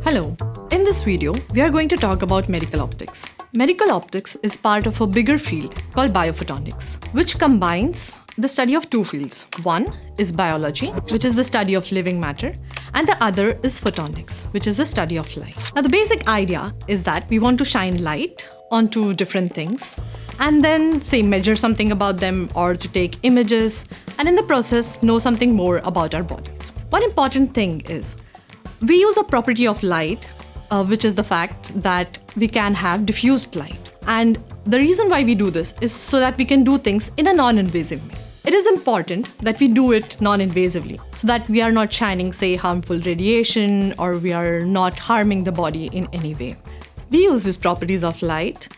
Hello, in this video, we are going to talk about medical optics. Medical optics is part of a bigger field called biophotonics, which combines the study of two fields. One is biology, which is the study of living matter, and the other is photonics, which is the study of light. Now, the basic idea is that we want to shine light onto different things and then, say, measure something about them or to take images, and in the process, know something more about our bodies. One important thing is we use a property of light, which is the fact that we can have diffused light. And the reason why we do this is so that we can do things in a non-invasive way. It is important that we do it non-invasively so that we are not shining, say, harmful radiation or we are not harming the body in any way. We use these properties of light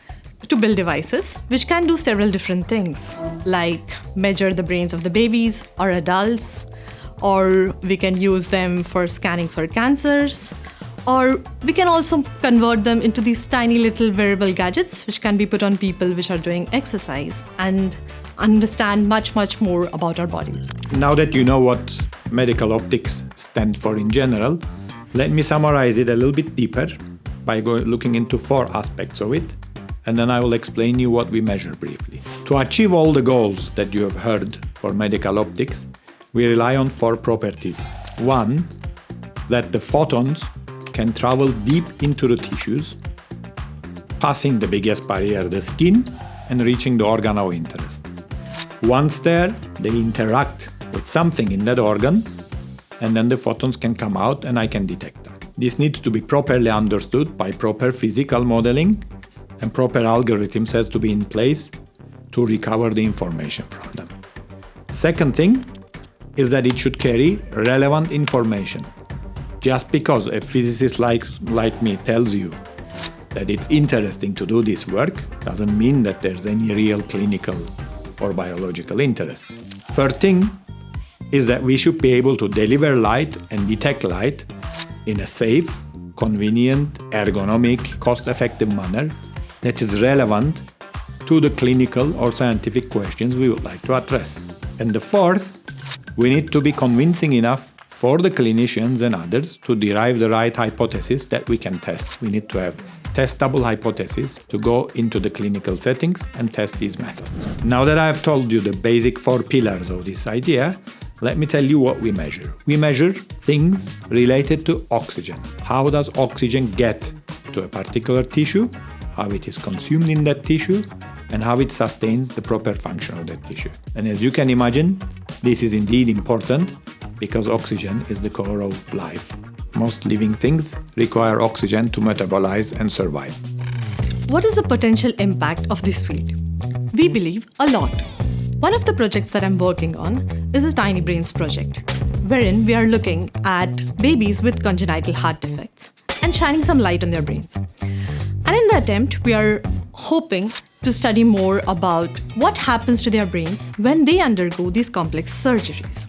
to build devices which can do several different things, like measure the brains of the babies or adults, or we can use them for scanning for cancers, or we can also convert them into these tiny little wearable gadgets which can be put on people which are doing exercise and understand much more about our bodies. Now that you know what medical optics stand for in general, let me summarize it a little bit deeper by looking into 4 aspects of it, and then I will explain you what we measure briefly. To achieve all the goals that you have heard for medical optics, we rely on 4 properties. One, that the photons can travel deep into the tissues, passing the biggest barrier, the skin, and reaching the organ of interest. Once there, they interact with something in that organ, and then the photons can come out and I can detect them. This needs to be properly understood by proper physical modeling, and proper algorithms has to be in place to recover the information from them. Second thing is that it should carry relevant information. Just because a physicist like me tells you that it's interesting to do this work doesn't mean that there's any real clinical or biological interest. Third thing is that we should be able to deliver light and detect light in a safe, convenient, ergonomic, cost-effective manner that is relevant to the clinical or scientific questions we would like to address. And the fourth, we need to be convincing enough for the clinicians and others to derive the right hypothesis that we can test. We need to have testable hypotheses to go into the clinical settings and test these methods. Now that I have told you the basic 4 pillars of this idea, let me tell you what we measure. We measure things related to oxygen. How does oxygen get to a particular tissue, how it is consumed in that tissue, and how it sustains the proper function of that tissue. And as you can imagine, this is indeed important because oxygen is the core of life. Most living things require oxygen to metabolize and survive. What is the potential impact of this field? We believe a lot. One of the projects that I'm working on is a Tiny Brains project, wherein we are looking at babies with congenital heart defects and shining some light on their brains. And in the attempt, we are hoping to study more about what happens to their brains when they undergo these complex surgeries.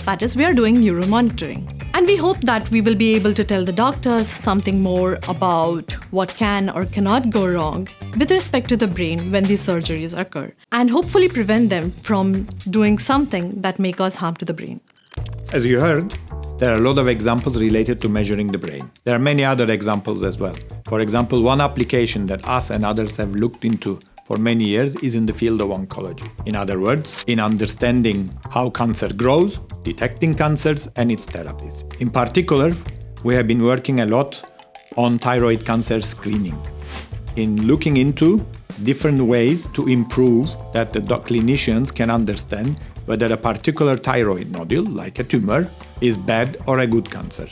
That is, we are doing neuromonitoring. And we hope that we will be able to tell the doctors something more about what can or cannot go wrong with respect to the brain when these surgeries occur, and hopefully prevent them from doing something that may cause harm to the brain. As you heard, there are a lot of examples related to measuring the brain. There are many other examples as well. For example, one application that us and others have looked into for many years is in the field of oncology. In other words, in understanding how cancer grows, detecting cancers, and its therapies. In particular, we have been working a lot on thyroid cancer screening, in looking into different ways to improve that the clinicians can understand whether a particular thyroid nodule, like a tumor, is bad or a good cancer,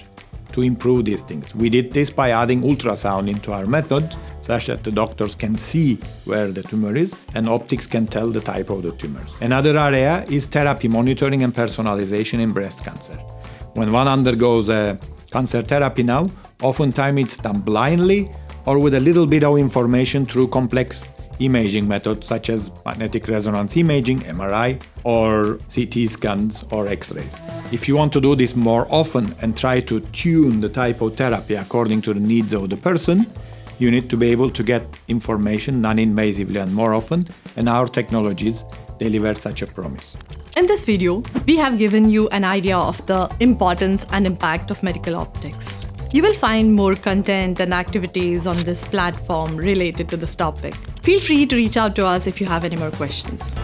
to improve these things. We did this by adding ultrasound into our method, such that the doctors can see where the tumor is and optics can tell the type of the tumor. Another area is therapy monitoring and personalization in breast cancer. When one undergoes a cancer therapy now, oftentimes it's done blindly or with a little bit of information through complex imaging methods such as magnetic resonance imaging, MRI, or CT scans or X-rays. If you want to do this more often and try to tune the type of therapy according to the needs of the person, you need to be able to get information non-invasively and more often, and our technologies deliver such a promise. In this video, we have given you an idea of the importance and impact of medical optics. You will find more content and activities on this platform related to this topic. Feel free to reach out to us if you have any more questions.